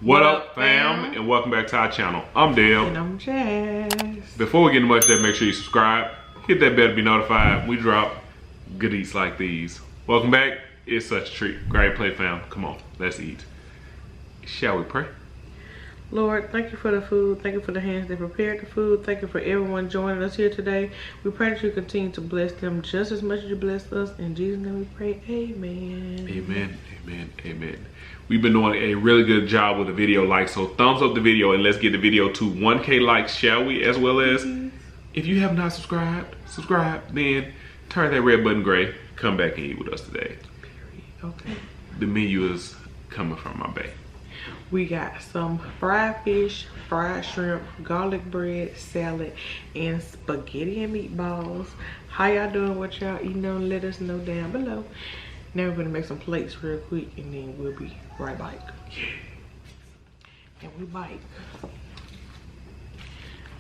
What up, fam? And welcome back to our channel. I'm Dale. And I'm Jazz. Before we get into much of that, make sure you subscribe. Hit that bell to be notified. We drop good eats like these. Welcome back. It's such a treat. Great play, fam. Come on, let's eat. Shall we pray? Lord, thank you for the food. Thank you for the hands that prepared the food. Thank you for everyone joining us here today. We pray that you continue to bless them just as much as you blessed us. In Jesus' name we pray, amen. Amen, amen, amen. We've been doing a really good job with the video likes, so thumbs up the video and let's get the video to 1K likes, shall we? As well as, if you have not subscribed, subscribe, then turn that red button gray. Come back and eat with us today. Okay. The menu is coming from my bay. We got some fried fish, fried shrimp, garlic bread, salad, and spaghetti and meatballs. How y'all doing? What y'all eating on? Let us know down below. Now we're gonna make some plates real quick and then we'll be right back. And we bite.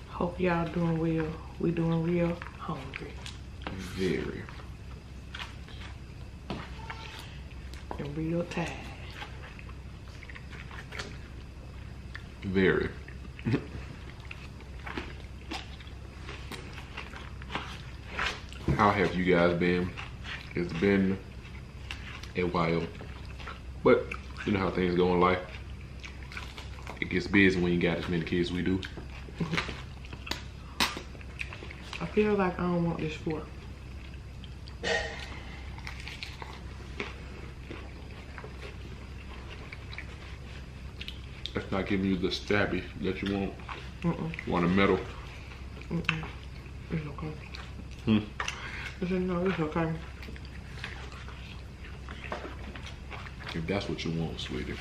Hope y'all doing well. We doing real hungry. Very. And real tired. Very. How have you guys been? It's been a while, but you know how things go in life. It gets busy when you got as many kids as we do. I feel like I don't want this fork. It's not giving you the stabby that you want. You want a metal? It's okay. Hmm. I said, no, it's okay. If that's what you want, sweetie.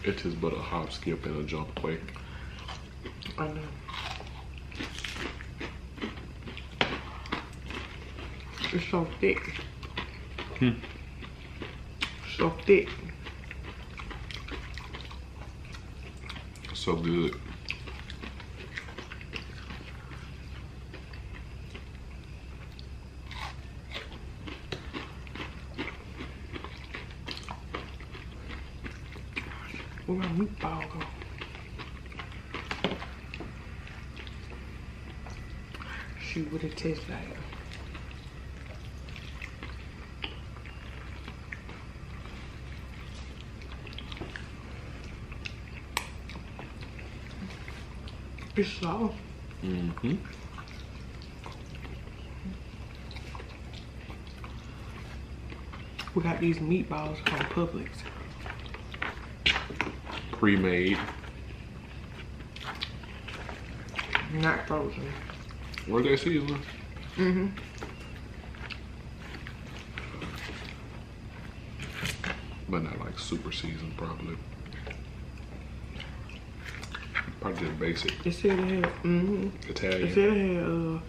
It is but a hop, skip, and a jump away. I know. It's so thick. So thick. So good. Where my meatball go? See what it tastes like. It's soft. Mm-hmm. We got these meatballs from Publix. Pre-made. Not frozen. Were they seasoned? Mm-hmm. But not like super seasoned, probably. Probably just basic. It said it had, Italian. It said it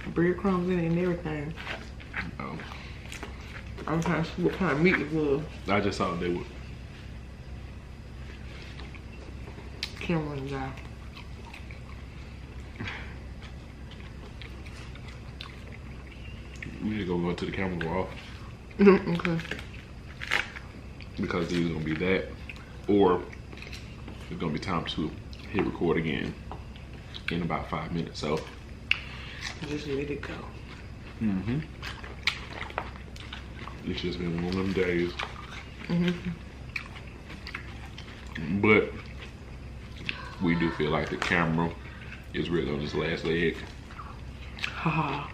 had breadcrumbs in it and everything. Oh. I was trying to see what kind of meat it was. I just thought they would. Camera guy. We need to go to the camera go off. Okay. Because it's either gonna be that or it's gonna be time to hit record again in about 5 minutes. So Just let it go. It's just been one of them days. But we do feel like the camera is really on its last leg. Haha.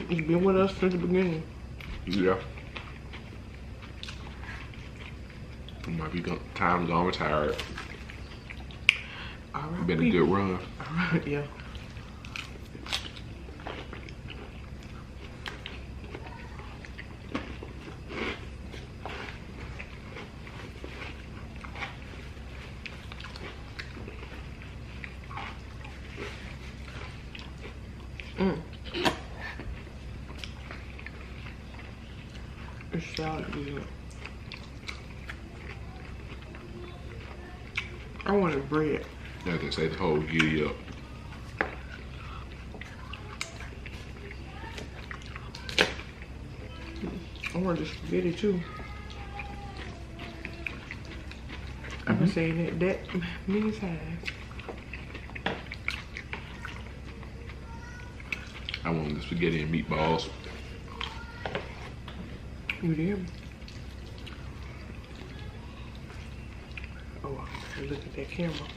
You've been with us since the beginning. Yeah. It might be time gone retired. All right. Been a good run. All right, yeah. It's salad good. I wanted bread. As they say, the whole giddy up. want the spaghetti too. I've been saying that many times. I want the spaghetti and meatballs. You did? Oh, I was looking at that camera.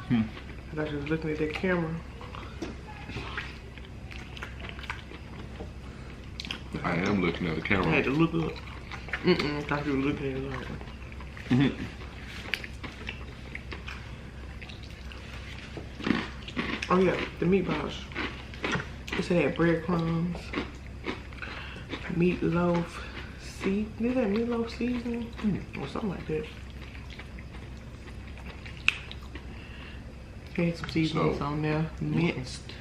I thought you was looking at that camera. I am looking at the camera. I had to look up. I thought you were looking at it like Oh yeah, the meatballs. It said had breadcrumbs, meatloaf seasoning. Is that meatloaf seasoning? Or something like that. Had some seasonings on there. Minced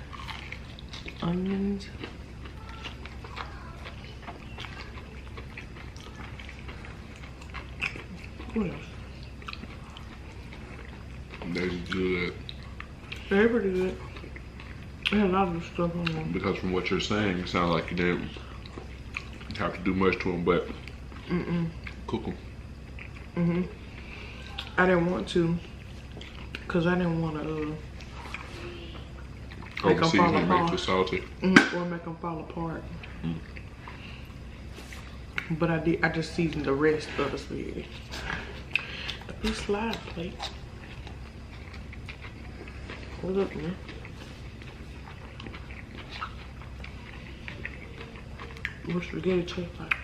onions. What else? That's good. They're pretty good. They had a lot of stuff on them. Because from what you're saying, it sounds like you didn't have to do much to them, but cook them. I didn't want to, cause I didn't want to make them fall apart. Make too salty. Or make them fall apart. But I just seasoned the rest of the spaghetti. The big slide plate. Look, man. What spaghetti taste like?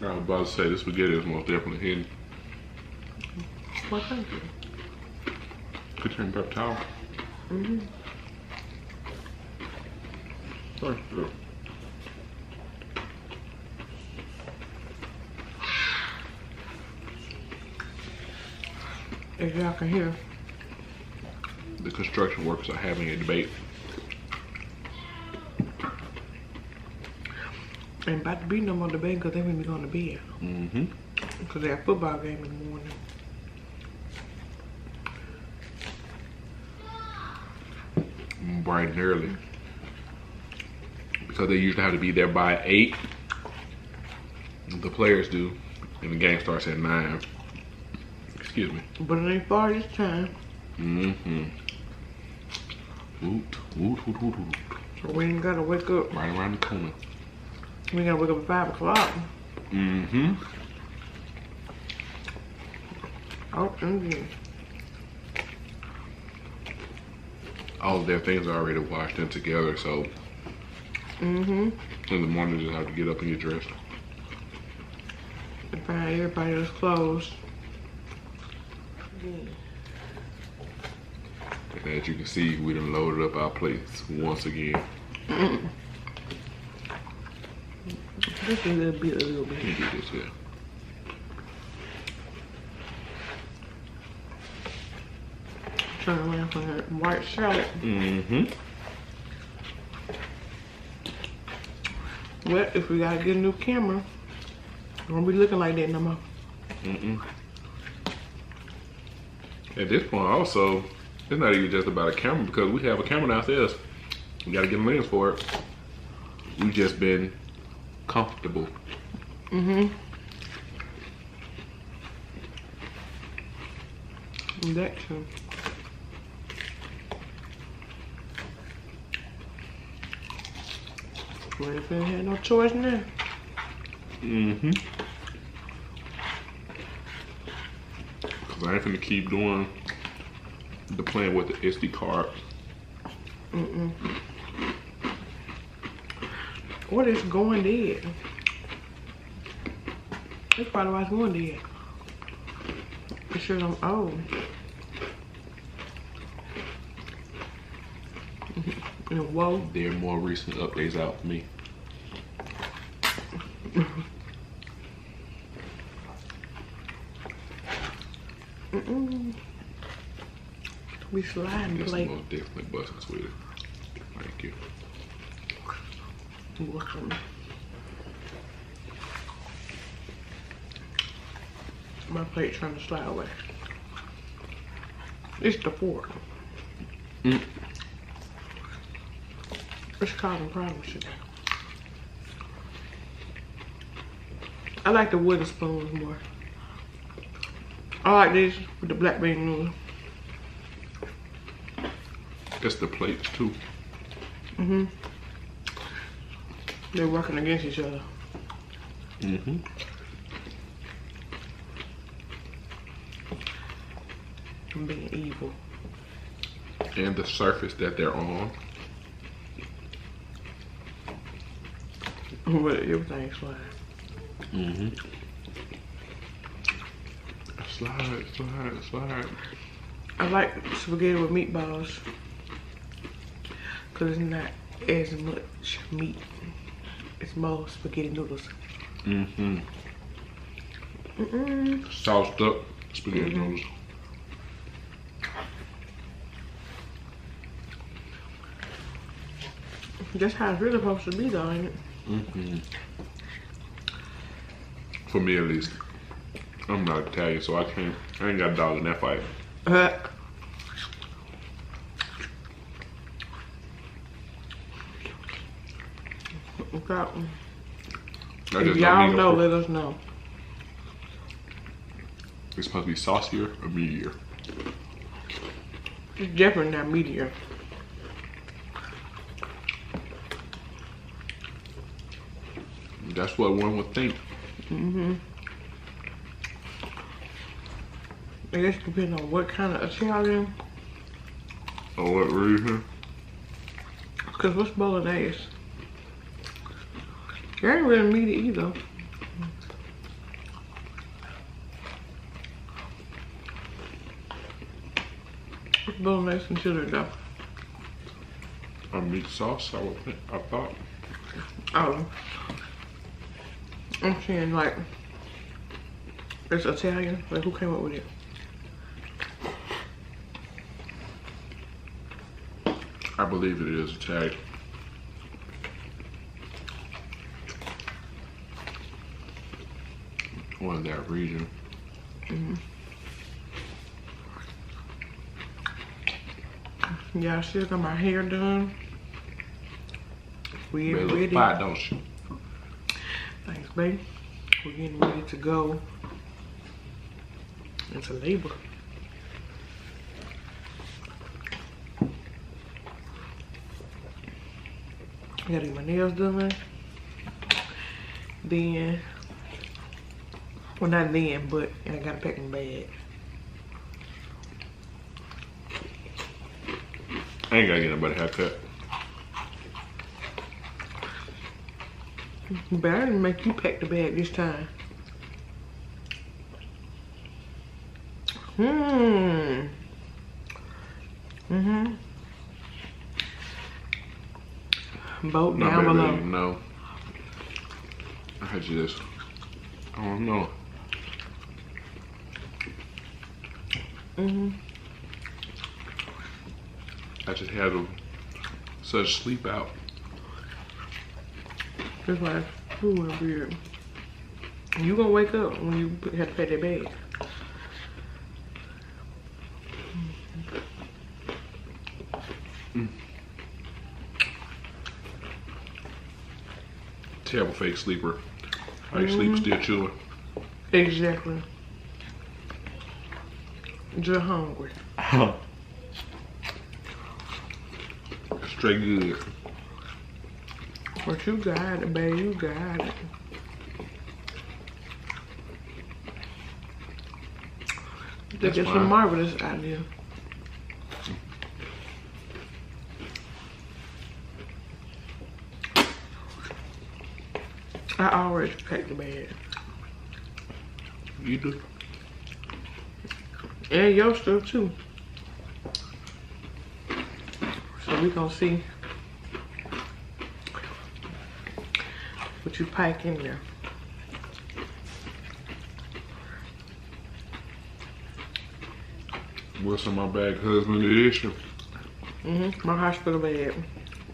I was about to say this spaghetti is most definitely hidden. Well, thank you. Put your paper towel. Thank you. As y'all can hear, The construction workers are having a debate. ain't about to be no more debate because they ain't going to bed. Because they have a football game in the morning. Bright and early. Because they usually have to be there by 8. The players do. And the game starts at 9. Excuse me. But it ain't far this time. Woot, woot, woot, woot, woot. So we ain't got to wake up. Right around the corner. We got to wake up at 5 o'clock. Oh, All of their things are already washed in together, so in the morning you just have to get up and get dressed. And find everybody else clothes. And as you can see, we done loaded up our plates once again. Just a little bit. Let me do this here. Turn around for that white salad. Well, if we gotta get a new camera, it won't be looking like that no more. At this point, also, it's not even just about a camera because we have a camera downstairs. We gotta get a lens for it. We've just been comfortable. That too. Well, if they had no choice now. Cause I ain't finna keep doing the playing with the SD card. What is going dead? That's probably why it's going dead. It sure I'm old. And whoa. There are more recent updates out for me. We sliding This plate. most definitely busting, sweetie. Thank you. Welcome. My plate trying to slide away. It's the fork. It's causing problems today. I like the wooden spoons more. I like this with the black bean noodles. It's the plates too. They're working against each other. I'm being evil. And the surface that they're on. But everything's fine. Slide, slide, slide. I like spaghetti with meatballs because it's not as much meat. It's more spaghetti noodles. Sauced up spaghetti noodles. That's how it's really supposed to be though, ain't it? For me at least. I'm not Italian, so I ain't got a dog in that fight. If y'all know, let us know. It's supposed to be saucier or meatier? It's definitely not meatier. That's what one would think. I guess depending on what kind of Italian. For what reason? Because what's bolognese? It ain't really meaty either. What's bolognese considered though? A meat sauce, I would think. I thought. Oh. I'm saying like, it's Italian. Like who came up with it? I believe it is Italian. One of that region. Yeah, I still got my hair done. We Better ready. look fine, don't you? Thanks, baby. We're getting ready to go into labor. I gotta get my nails done. Then, well not then, but I gotta pack my bag. I ain't gotta get nobody a haircut. But I didn't make you pack the bag this time. Vote down below. No. I just, I don't know. I just had such sleep out. It's like, ooh, weird. You gonna wake up when you have to pack that bag. Terrible fake sleeper. How you sleep still chewing? Exactly. Just hungry. Straight good. But you got it, babe. You got it. I think it's a marvelous idea. I always pack the bag. You do? And your stuff too. So we gonna see what you pack in there. What's in my bag, husband edition? My hospital bag,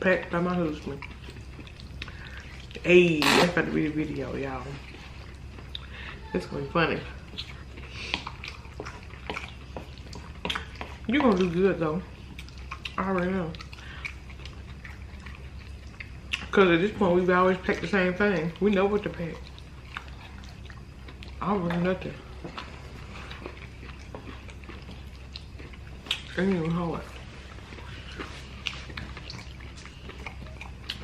packed by my husband. Hey, that's about to be the video, y'all. It's gonna be funny. You're gonna do good though. I already know. Cause at this point we've always packed the same thing. We know what to pack. I don't want nothing. Ain't even hard.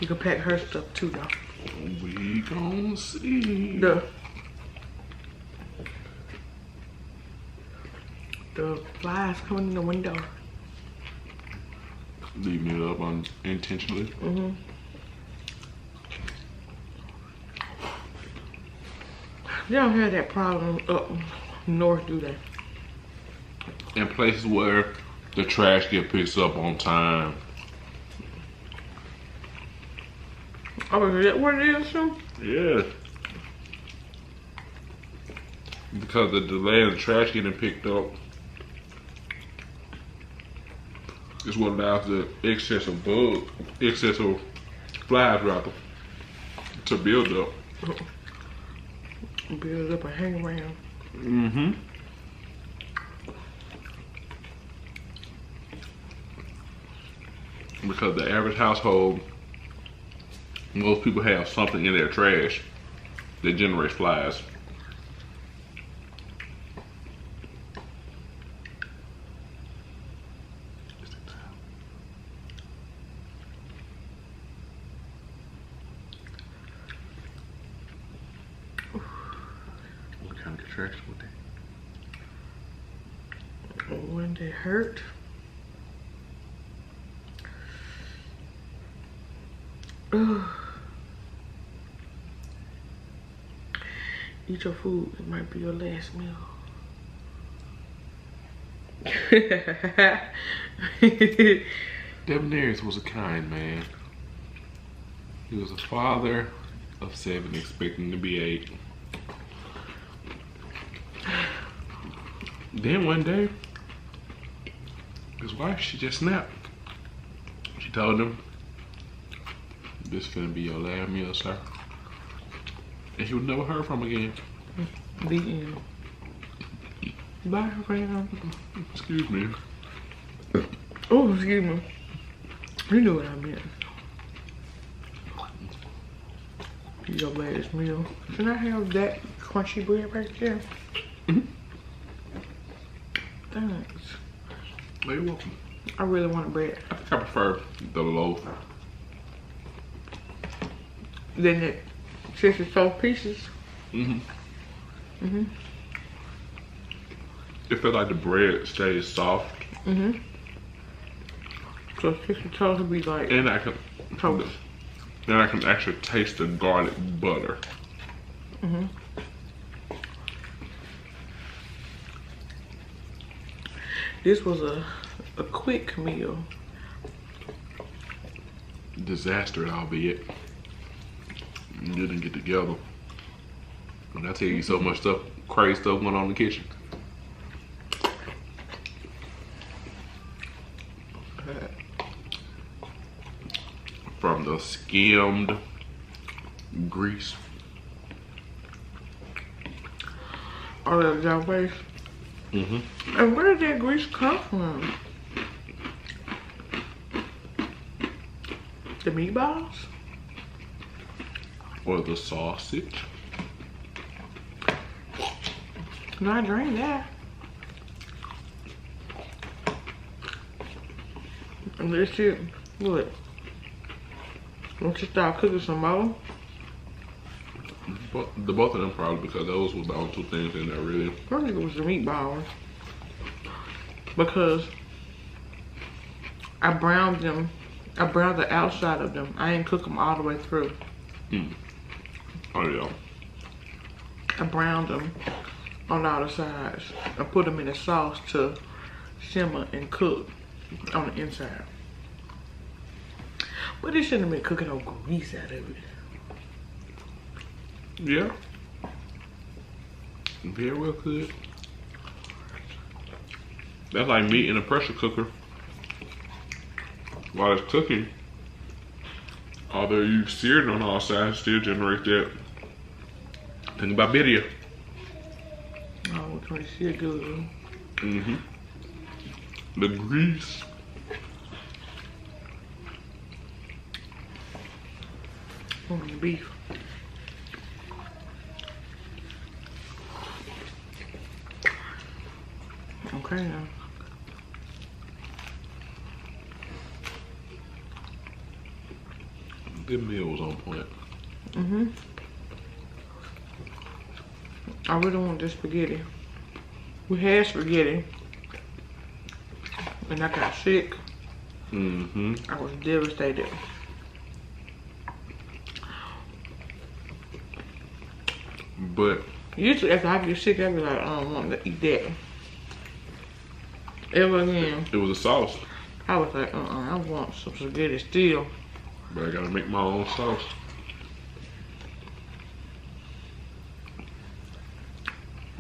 You can pack her stuff too, though. We gon' see. The flies coming in the window. Leaving it up unintentionally. Mm-hmm. They don't have that problem up north, do they? In places where the trash get picked up on time. Oh, is that what it is, too? Yeah. Because the delay in the trash getting picked up is what allows the excess of flies rather to build up. Build up and hang around. Mm-hmm. Because the average household, most people have something in their trash that generates flies. What kind of trash would they? When they hurt. Eat your food. It might be your last meal. Debonair's was a kind man. He was a father of 7, expecting to be 8. Then one day, his wife, she just snapped. She told him, "This finna be your last meal, sir." And he was never heard from again. The end. Bye, friend. Excuse me. Oh, excuse me. You know what I meant. Your last meal. Can I have that crunchy bread right there? Thanks. Oh, you're welcome. I really want bread. I think I prefer the loaf. Then it 64 pieces. Mm-hmm. It feels like the bread stays soft. Mm-hmm. So 60 toast would be like And I can toast. then I can actually taste the garlic butter. Mm-hmm. This was a quick meal. Disaster, albeit. You didn't get together. And I tell you, so much stuff, crazy stuff going on in the kitchen. From the skimmed grease. All that y'all waste. Mm-hmm. And where did that grease come from? The meatballs? Or the sausage. No, I drank that. And this shit, what? Once you start cooking some more? The both of them probably, because those were the only 2 things in there really. I think it was the meatballs. Because I browned them. I browned the outside of them. I didn't cook them all the way through. Oh yeah. I browned them on all the sides. I put them in the sauce to simmer and cook on the inside. But it shouldn't have been cooking no grease out of it. Yeah. Very well could. That's like meat in a pressure cooker. While it's cooking, although you've seared it on all sides, still generates that thing about video. Oh, it's gonna see good. Mm-hmm. The grease. On the beef. can. The meal was on point. I really want this spaghetti. We had spaghetti. And I got sick. I was devastated. But usually after I get sick, I be like, I don't want to eat that. Ever again. it was a sauce. I was like, I want some spaghetti still. But I gotta make my own sauce.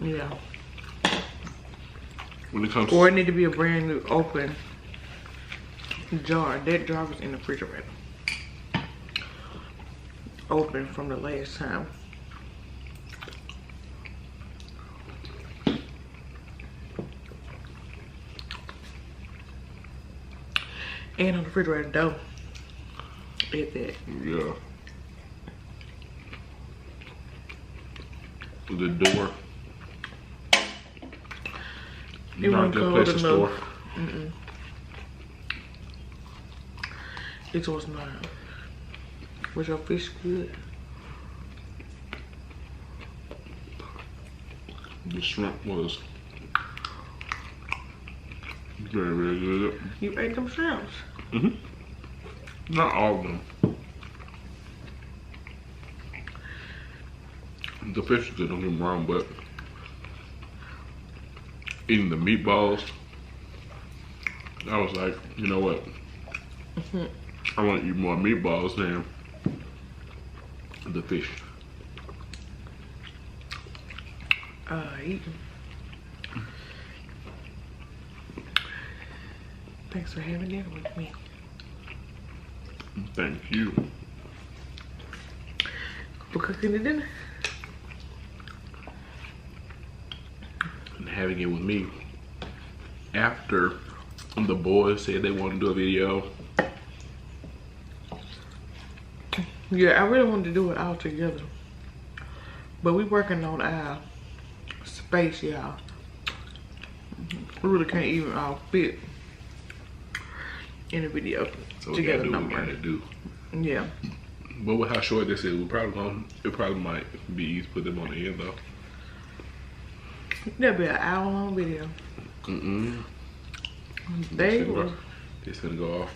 Yeah. When it comes Or it need to be a brand new open jar. That jar was in the refrigerator. Open from the last time. And on the refrigerator dough. Eat that. yeah. The door. It Not wasn't a good cold place to enough. store. It was not. Was your fish good? The shrimp was very, very good. You ate them shrimps. Not all of them. The fish is good, don't get me wrong, but eating the meatballs, I was like, you know what? I want to eat more meatballs than the fish. Eat them. Thanks for having dinner with me. Thank you. For cooking the dinner. And having it with me after the boys said they wanted to do a video. Yeah, I really wanted to do it all together. But we working on our space, y'all. We really can't even all fit in a video So we together gotta do no what we more. gotta do. Yeah. But with how short this is, it probably might be easy to put them on the end though. That'll be an hour long video. They will. It's gonna go off.